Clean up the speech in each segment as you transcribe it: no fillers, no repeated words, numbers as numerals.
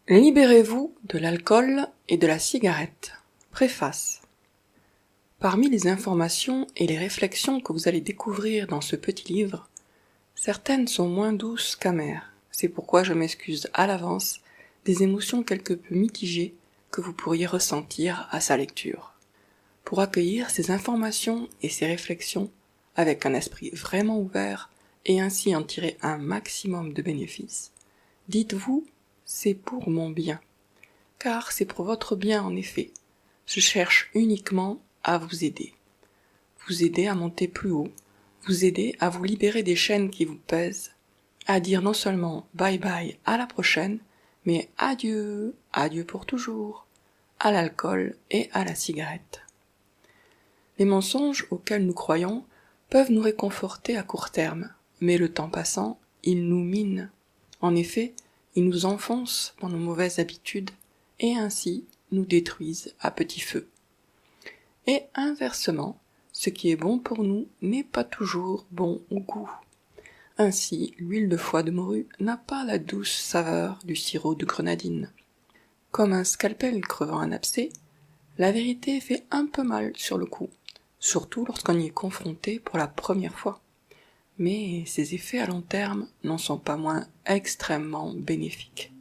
Libérez-vous de l'alcool et de la cigarette. Préface. Parmi les informations et les réflexions que vous allez découvrir dans ce petit livre, certaines sont moins douces qu'amères. C'est pourquoi je m'excuse à l'avance des émotions quelque peu mitigées que vous pourriez ressentir à sa lecture. Pour accueillir ces informations et ces réflexions avec un esprit vraiment ouvert et ainsi en tirer un maximum de bénéfices, dites-vous: c'est pour mon bien. Car c'est pour votre bien en effet. Je cherche uniquement à vous aider. Vous aider à monter plus haut, vous aider à vous libérer des chaînes qui vous pèsent, à dire non seulement bye bye à la prochaine, mais adieu, adieu pour toujours, à l'alcool et à la cigarette. Les mensonges auxquels nous croyons peuvent nous réconforter à court terme, mais le temps passant, ils nous minent. En effet, ils nous enfoncent dans nos mauvaises habitudes et ainsi nous détruisent à petit feu. Et inversement, ce qui est bon pour nous n'est pas toujours bon au goût. Ainsi, l'huile de foie de morue n'a pas la douce saveur du sirop de grenadine. Comme un scalpel crevant un abcès, la vérité fait un peu mal sur le coup, surtout lorsqu'on y est confronté pour la première fois. Mais ses effets à long terme n'en sont pas moins extrêmement bénéfiques.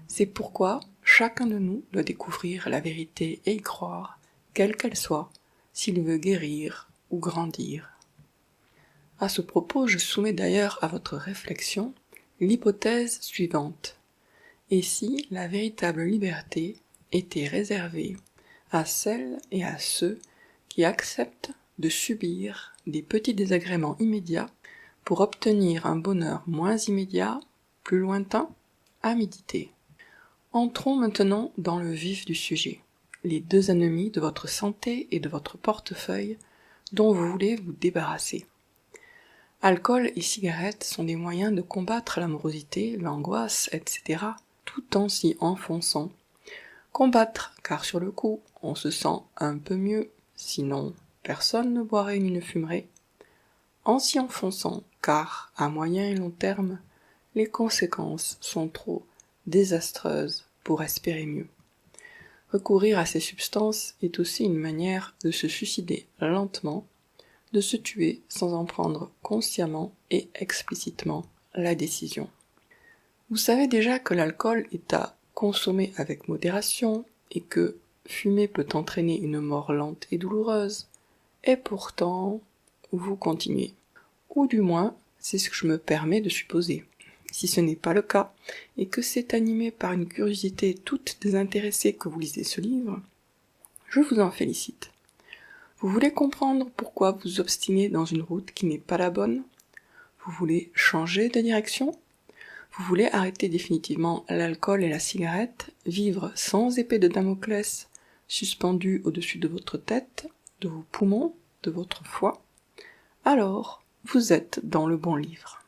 C'est pourquoi chacun de nous doit découvrir la vérité et y croire, quelle qu'elle soit, s'il veut guérir ou grandir. À ce propos, je soumets d'ailleurs à votre réflexion l'hypothèse suivante. Et si la véritable liberté était réservée à celles et à ceux qui acceptent de subir des petits désagréments immédiats pour obtenir un bonheur moins immédiat, plus lointain, à méditer. Entrons maintenant dans le vif du sujet, les deux ennemis de votre santé et de votre portefeuille dont vous voulez vous débarrasser. Alcool et cigarettes sont des moyens de combattre l'amorosité, l'angoisse, etc., tout en s'y enfonçant. Combattre, car sur le coup, on se sent un peu mieux, sinon personne ne boirait ni ne fumerait. En s'y enfonçant, car, à moyen et long terme, les conséquences sont trop désastreuses pour espérer mieux. Recourir à ces substances est aussi une manière de se suicider lentement, de se tuer sans en prendre consciemment et explicitement la décision. Vous savez déjà que l'alcool est à consommer avec modération et que fumer peut entraîner une mort lente et douloureuse, et pourtant, vous continuez. Ou du moins, c'est ce que je me permets de supposer. Si ce n'est pas le cas, et que c'est animé par une curiosité toute désintéressée que vous lisez ce livre, je vous en félicite. Vous voulez comprendre pourquoi vous obstinez dans une route qui n'est pas la bonne? Vous voulez changer de direction? Vous voulez arrêter définitivement l'alcool et la cigarette, vivre sans épée de Damoclès suspendue au-dessus de votre tête, de vos poumons, de votre foie? Alors, vous êtes dans le bon livre.